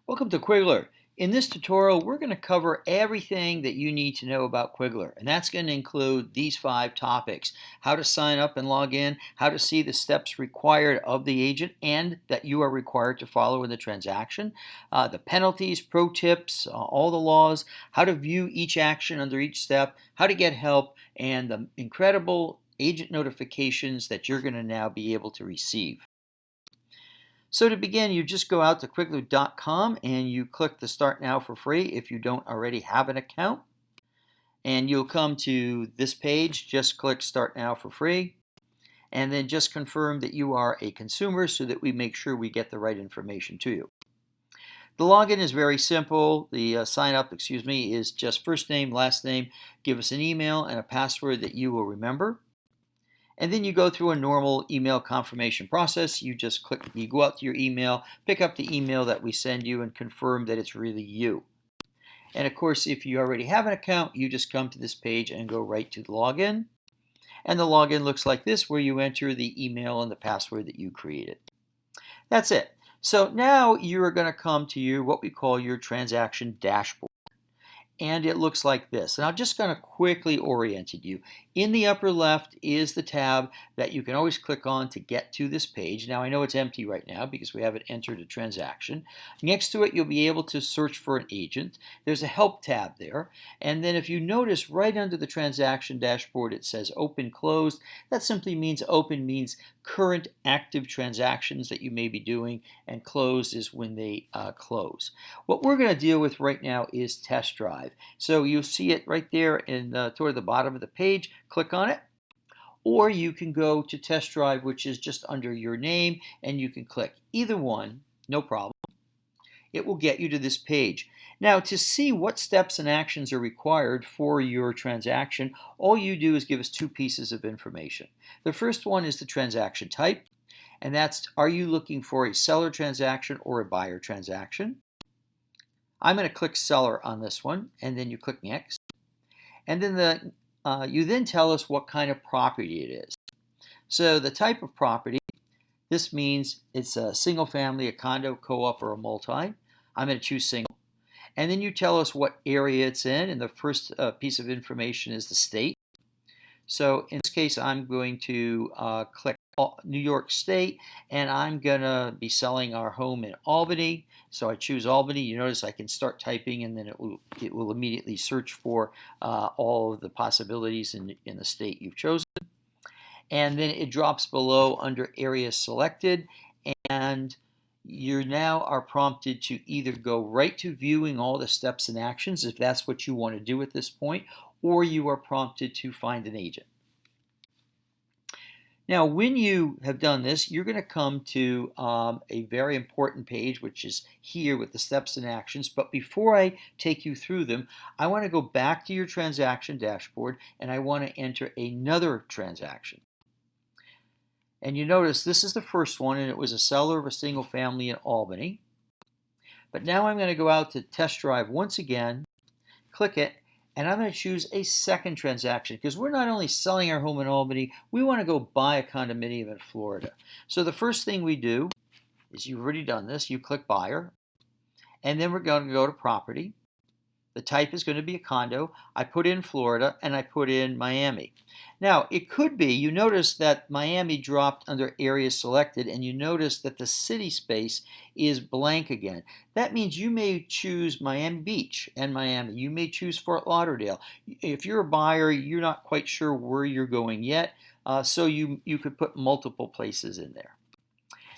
Welcome to Quigler. In this tutorial, we're going to cover everything that you need to know about Quigler, and that's going to include these 5 topics: how to sign up and log in, how to see the steps required of the agent and that you are required to follow in the transaction, the penalties, pro tips, all the laws, how to view each action under each step, how to get help, and the incredible agent notifications that you're going to now be able to receive. So to begin, you just go out to Quigler.com and you click the Start Now for free if you don't already have an account. And you'll come to this page. Just click Start Now for free. And then just confirm that you are a consumer so that we make sure we get the right information to you. The login is very simple. The sign up, is just first name, last name. Give us an email and a password that you will remember. And then you go through a normal email confirmation process. You go out to your email, pick up the email that we send you, and confirm that it's really you. And of course, if you already have an account, you just come to this page and go right to the login. And the login looks like this, where you enter the email and the password that you created. That's it. So now you're going to come to what we call your transaction dashboard. And it looks like this. And I'm just going to quickly orient you. In the upper left is the tab that you can always click on to get to this page. Now I know it's empty right now because we haven't entered a transaction. Next to it, you'll be able to search for an agent. There's a help tab there. And then if you notice right under the transaction dashboard, it says open closed. That simply means open means current active transactions that you may be doing, and closed is when they close. What we're going to deal with right now is test drive. So you'll see it right there toward the bottom of the page. Click on it. Or you can go to test drive, which is just under your name, and you can click either one, no problem. It will get you to this page. Now, to see what steps and actions are required for your transaction, all you do is give us 2 pieces of information. The first one is the transaction type, and that's, are you looking for a seller transaction or a buyer transaction? I'm going to click seller on this one, and then you click next. And then you then tell us what kind of property it is. So the type of property, this means it's a single family, a condo, co-op, or a multi. I'm going to choose single. And then you tell us what area it's in, and the first piece of information is the state. So in this case, I'm going to click New York State, and I'm going to be selling our home in Albany. So I choose Albany. You notice I can start typing, and then it will immediately search for all of the possibilities in the state you've chosen. And then it drops below under area selected, and you now are prompted to either go right to viewing all the steps and actions if that's what you want to do at this point, or you are prompted to find an agent. Now, when you have done this, you're going to come to a very important page, which is here with the steps and actions. But before I take you through them, I want to go back to your transaction dashboard, and I want to enter another transaction. And you notice this is the first one, and it was a seller of a single family in Albany. But now I'm going to go out to test drive once again, click it, and I'm going to choose a second transaction because we're not only selling our home in Albany, we want to go buy a condominium in Florida. So the first thing we do is, you've already done this, you click buyer, and then we're going to go to property. The type is going to be a condo. I put in Florida, and I put in Miami. Now, it could be, you notice that Miami dropped under area selected, and you notice that the city space is blank again. That means you may choose Miami Beach and Miami. You may choose Fort Lauderdale. If you're a buyer, you're not quite sure where you're going yet, so you could put multiple places in there.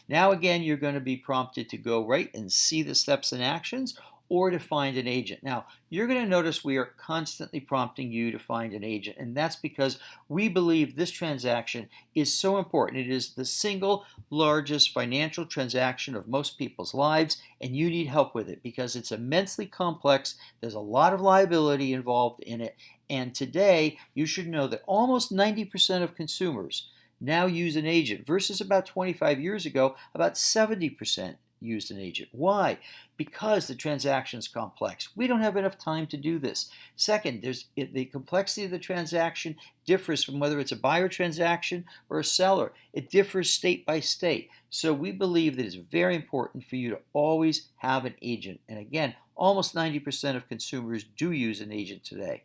Now, again, you're going to be prompted to go right and see the steps and actions, or to find an agent. Now, you're going to notice we are constantly prompting you to find an agent, and that's because we believe this transaction is so important. It is the single largest financial transaction of most people's lives, and you need help with it because it's immensely complex. There's a lot of liability involved in it, and today you should know that almost 90% of consumers now use an agent versus about 25 years ago, about 70% used an agent. Why? Because the transaction is complex. We don't have enough time to do this. Second, the complexity of the transaction differs from whether it's a buyer transaction or a seller. It differs state by state. So we believe that it's very important for you to always have an agent. And again, almost 90% of consumers do use an agent today.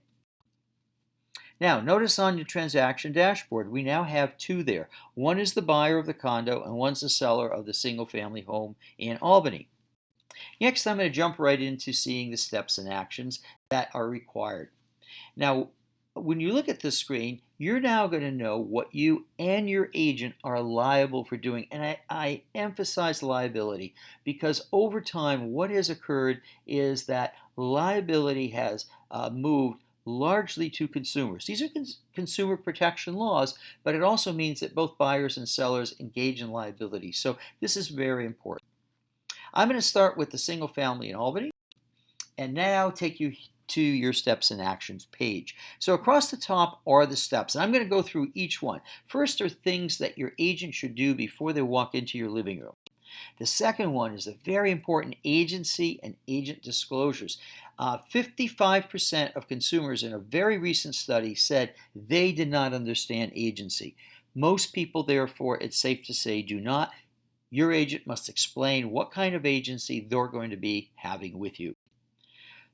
Now, notice on your transaction dashboard, we now have two there. One is the buyer of the condo, and one's the seller of the single-family home in Albany. Next, I'm going to jump right into seeing the steps and actions that are required. Now, when you look at the screen, you're now going to know what you and your agent are liable for doing. And I emphasize liability because over time, what has occurred is that liability has moved largely to consumers. These are consumer protection laws, but it also means that both buyers and sellers engage in liability. So this is very important. I'm going to start with the single family in Albany and now take you to your steps and actions page. So across the top are the steps, and I'm going to go through each one. First are things that your agent should do before they walk into your living room. The second one is the very important agency and agent disclosures. 55% of consumers in a very recent study said they did not understand agency. Most people, therefore, it's safe to say, do not. Your agent must explain what kind of agency they're going to be having with you.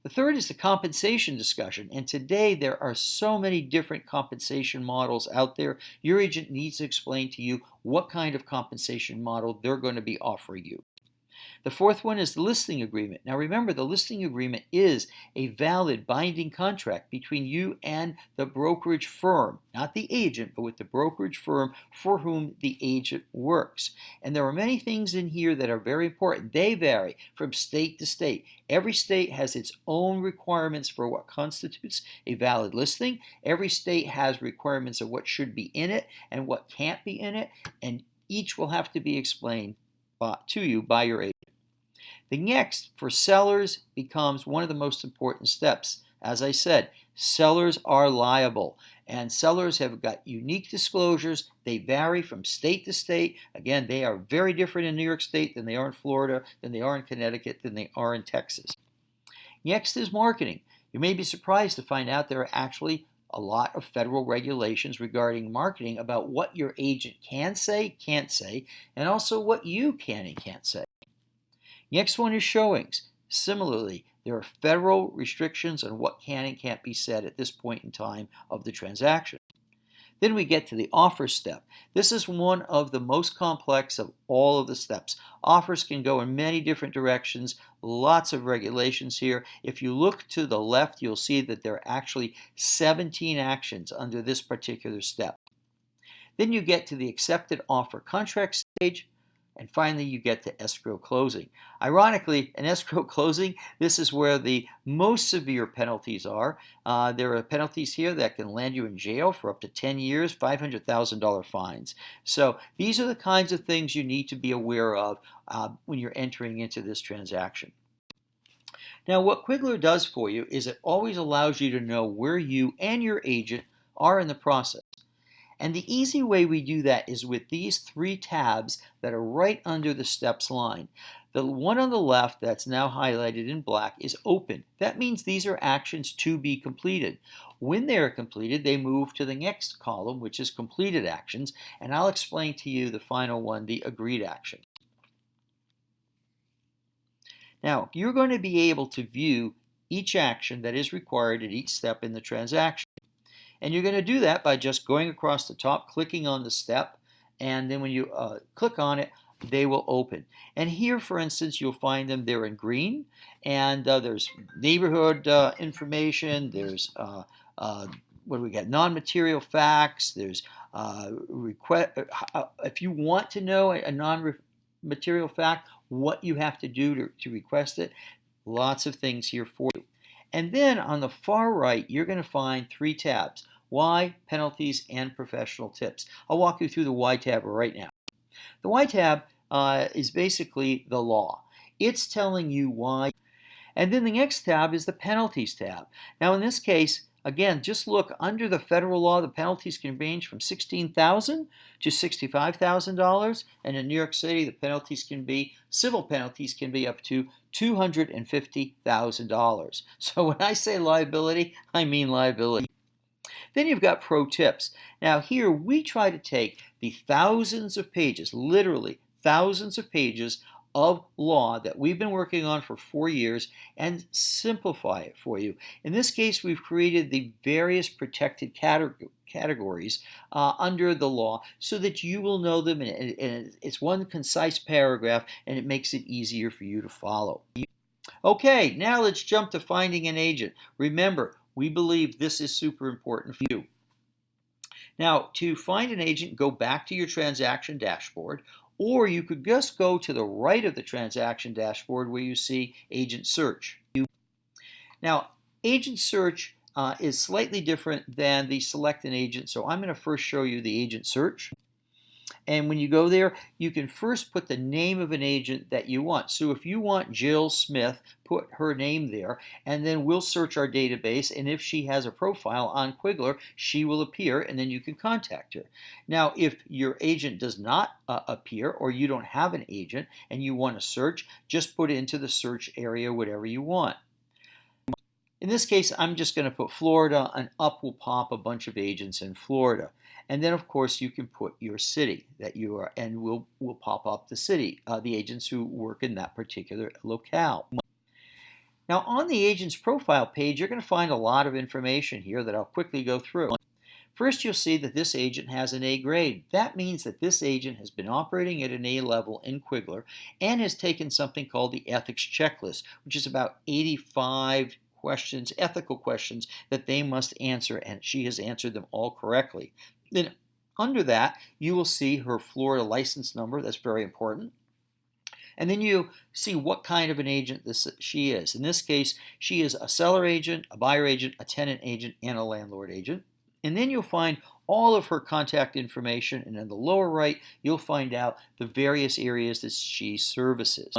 The third is the compensation discussion, and today there are so many different compensation models out there. Your agent needs to explain to you what kind of compensation model they're going to be offering you. The fourth one is the listing agreement. Now remember, the listing agreement is a valid binding contract between you and the brokerage firm, not the agent, but with the brokerage firm for whom the agent works. And there are many things in here that are very important. They vary from state to state. Every state has its own requirements for what constitutes a valid listing. Every state has requirements of what should be in it and what can't be in it, and each will have to be explained to you by your agent. The next, for sellers, becomes one of the most important steps. As I said, sellers are liable, and sellers have got unique disclosures. They vary from state to state. Again, they are very different in New York State than they are in Florida, than they are in Connecticut, than they are in Texas. Next is marketing. You may be surprised to find out there are actually a lot of federal regulations regarding marketing about what your agent can say, can't say, and also what you can and can't say. Next one is showings. Similarly, there are federal restrictions on what can and can't be said at this point in time of the transaction. Then we get to the offer step. This is one of the most complex of all of the steps. Offers can go in many different directions, lots of regulations here. If you look to the left, you'll see that there are actually 17 actions under this particular step. Then you get to the accepted offer contract stage. And finally, you get to escrow closing. Ironically, in escrow closing, this is where the most severe penalties are. There are penalties here that can land you in jail for up to 10 years, $500,000 fines. So these are the kinds of things you need to be aware of when you're entering into this transaction. Now, what Quigler does for you is it always allows you to know where you and your agent are in the process. And the easy way we do that is with these three tabs that are right under the steps line. The one on the left that's now highlighted in black is open. That means these are actions to be completed. When they are completed, they move to the next column, which is completed actions, and I'll explain to you the final one, the agreed action. Now, you're going to be able to view each action that is required at each step in the transaction. And you're going to do that by just going across the top, clicking on the step, and then when you click on it, they will open. And here, for instance, you'll find them. They're in green, and there's neighborhood information. There's what do we got? Non-material facts. There's if you want to know a non-material fact, what you have to do to request it. Lots of things here for you. And then on the far right, you're going to find three tabs: Why, Penalties, and Professional Tips. I'll walk you through the Why tab right now. The Why tab is basically the law. It's telling you why. And then the next tab is the Penalties tab. Now in this case, Again, just look under the federal law, the penalties can range from $16,000 to $65,000, and in New York City, the penalties can be civil penalties can be up to $250,000. So when I say liability, I mean liability. Then you've got pro tips. Now here we try to take the thousands of pages, literally thousands of pages of law that we've been working on for 4 years and simplify it for you. In this case, we've created the various protected categories under the law so that you will know them, and it's one concise paragraph, and it makes it easier for you to follow. Okay, now let's jump to finding an agent. Remember, we believe this is super important for you. Now, to find an agent, go back to your transaction dashboard, or you could just go to the right of the transaction dashboard where you see Agent Search. Now, Agent Search is slightly different than the Select an Agent, so I'm going to first show you the Agent Search. And when you go there, you can first put the name of an agent that you want. So if you want Jill Smith, put her name there, and then we'll search our database, and if she has a profile on Quigler, she will appear, and then you can contact her. Now, if your agent does not appear, or you don't have an agent, and you want to search, just put into the search area whatever you want. In this case, I'm just going to put Florida, and up will pop a bunch of agents in Florida. And then, of course, you can put your city that you are, and we'll pop up the city, the agents who work in that particular locale. Now, on the agent's profile page, you're going to find a lot of information here that I'll quickly go through. First, you'll see that this agent has an A grade. That means that this agent has been operating at an A level in Quigler and has taken something called the ethics checklist, which is about 85 questions, ethical questions that they must answer, and she has answered them all correctly. Then under that, you will see her Florida license number. That's very important. And then you see what kind of an agent she is. In this case, she is a seller agent, a buyer agent, a tenant agent, and a landlord agent. And then you'll find all of her contact information, and in the lower right, you'll find out the various areas that she services.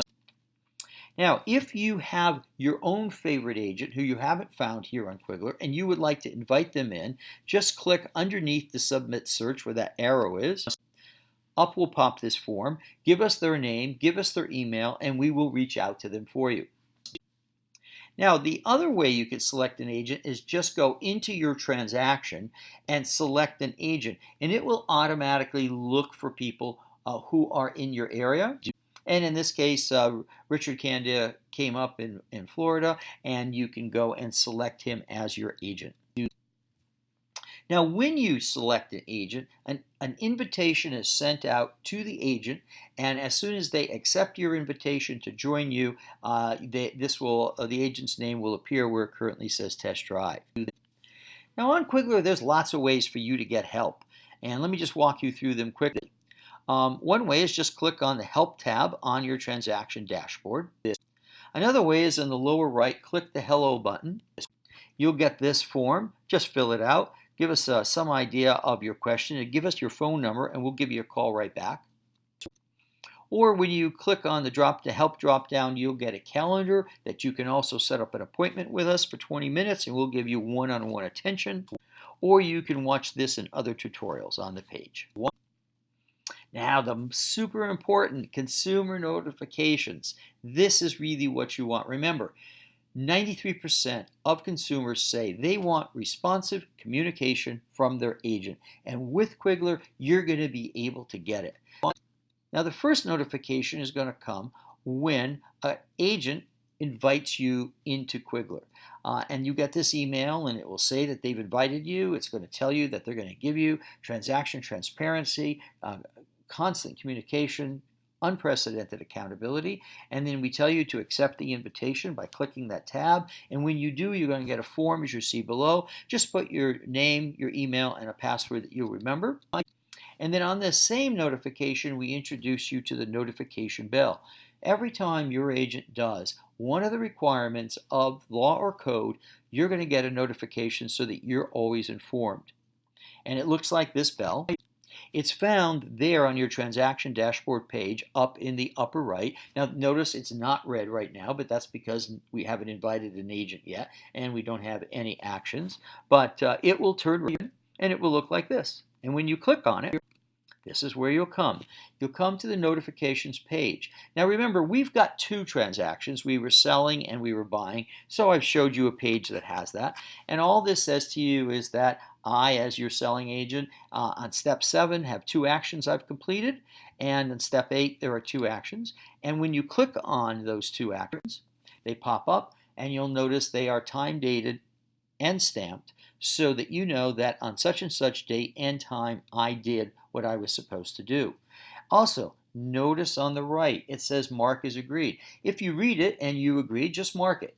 Now, if you have your own favorite agent who you haven't found here on Quigler and you would like to invite them in, just click underneath the Submit Search where that arrow is. Up will pop this form. Give us their name, give us their email, and we will reach out to them for you. Now, the other way you can select an agent is just go into your transaction and select an agent, and it will automatically look for people who are in your area. And in this case, Richard Candia came up in Florida, and you can go and select him as your agent. Now, when you select an agent, an invitation is sent out to the agent, and as soon as they accept your invitation to join you, the agent's name will appear where it currently says Test Drive. Now, on Quigler, there's lots of ways for you to get help, and let me just walk you through them quickly. One way is just click on the Help tab on your transaction dashboard. Another way is in the lower right, click the Hello button. You'll get this form. Just fill it out. Give us some idea of your question and give us your phone number, and we'll give you a call right back. Or when you click on the Help drop down, you'll get a calendar that you can also set up an appointment with us for 20 minutes, and we'll give you one-on-one attention. Or you can watch this and other tutorials on the page. Now, the super important consumer notifications. This is really what you want. Remember, 93% of consumers say they want responsive communication from their agent. And with Quigler, you're going to be able to get it. Now, the first notification is going to come when an agent invites you into Quigler. And you get this email, and it will say that they've invited you. It's going to tell you that they're going to give you transaction transparency, constant communication, unprecedented accountability, and then we tell you to accept the invitation by clicking that tab. And when you do, you're going to get a form as you see below. Just put your name, your email, and a password that you'll remember. And then on this same notification, we introduce you to the notification bell. Every time your agent does one of the requirements of law or code, you're going to get a notification so that you're always informed. And it looks like this bell. It's found there on your transaction dashboard page up in the upper right. Now notice it's not red right now, but that's because we haven't invited an agent yet and we don't have any actions. But it will turn red and it will look like this. And when you click on it, this is where you'll come. You'll come to the notifications page. Now remember, we've got two transactions. We were selling and we were buying. So I've showed you a page that has that. And all this says to you is that I, as your selling agent, on step 7 have 2 actions I've completed. And in step 8, there are 2 actions. And when you click on those 2 actions, they pop up and you'll notice they are time dated and stamped so that you know that on such and such date and time I did what I was supposed to do. Also, notice on the right it says mark as agreed. If you read it and you agree, just mark it.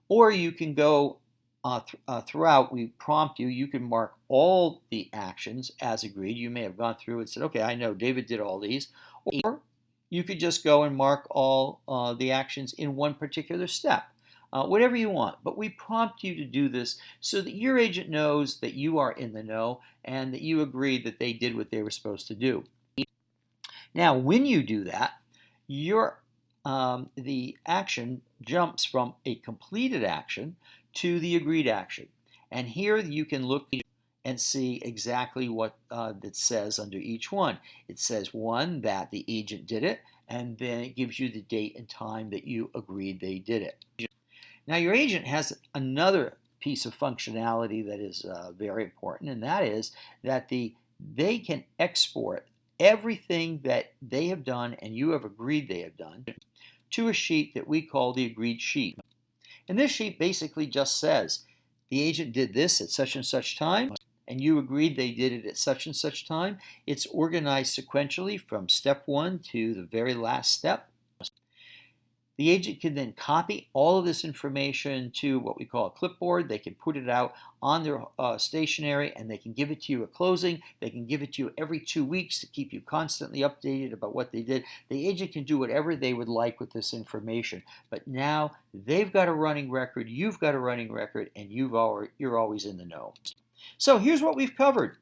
Or you can go throughout, we prompt you, you can mark all the actions as agreed. You may have gone through and said, okay, I know David did all these. Or you could just go and mark all the actions in one particular step. Whatever you want. But we prompt you to do this so that your agent knows that you are in the know and that you agreed that they did what they were supposed to do. Now, when you do that, the action jumps from a completed action to the agreed action. And here you can look and see exactly what it says under each one. It says, 1, that the agent did it, and then it gives you the date and time that you agreed they did it. Now your agent has another piece of functionality that is very important, and that is that they can export everything that they have done and you have agreed they have done to a sheet that we call the agreed sheet. And this sheet basically just says the agent did this at such and such time and you agreed they did it at such and such time. It's organized sequentially from step 1 to the very last step. The agent can then copy all of this information to what we call a clipboard. They can put it out on their stationery and they can give it to you at closing. They can give it to you every 2 weeks to keep you constantly updated about what they did. The agent can do whatever they would like with this information. But now they've got a running record, you've got a running record, and you're always in the know. So here's what we've covered.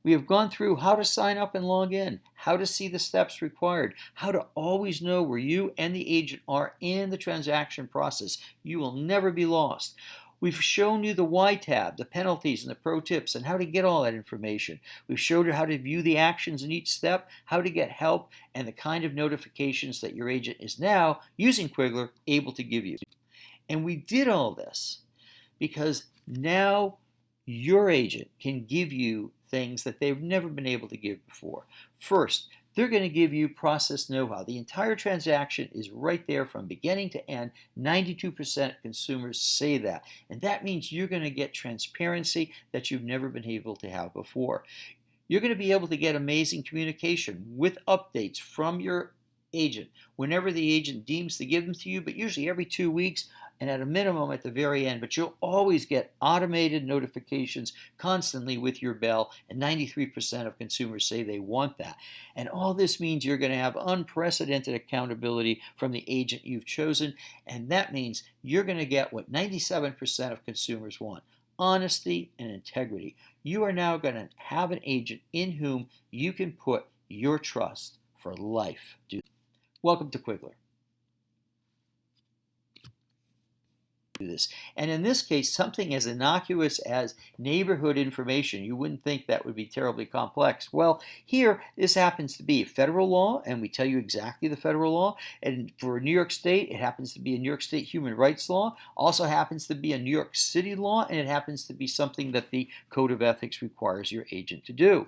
We have gone through how to sign up and log in, how to see the steps required, how to always know where you and the agent are in the transaction process. You will never be lost. We've shown you the Why tab, the penalties and the pro tips, and how to get all that information. We've showed you how to view the actions in each step, how to get help, and the kind of notifications that your agent is now, using Quigler, able to give you. And we did all this because now your agent can give you things that they've never been able to give before. First, they're going to give you process know-how. The entire transaction is right there from beginning to end. 92% of consumers say that. And that means you're going to get transparency that you've never been able to have before. You're going to be able to get amazing communication with updates from your agent whenever the agent deems to give them to you, but usually every 2 weeks and at a minimum at the very end. But you'll always get automated notifications constantly with your bell, and 93% of consumers say they want that. And all this means you're going to have unprecedented accountability from the agent you've chosen, and that means you're going to get what 97% of consumers want: honesty and integrity. You are now going to have an agent in whom you can put your trust for life. Welcome to Quigler. This. And in this case, something as innocuous as neighborhood information, you wouldn't think that would be terribly complex. Well, here, this happens to be federal law, and we tell you exactly the federal law. And for New York State, it happens to be a New York State human rights law, also happens to be a New York City law, and it happens to be something that the Code of Ethics requires your agent to do.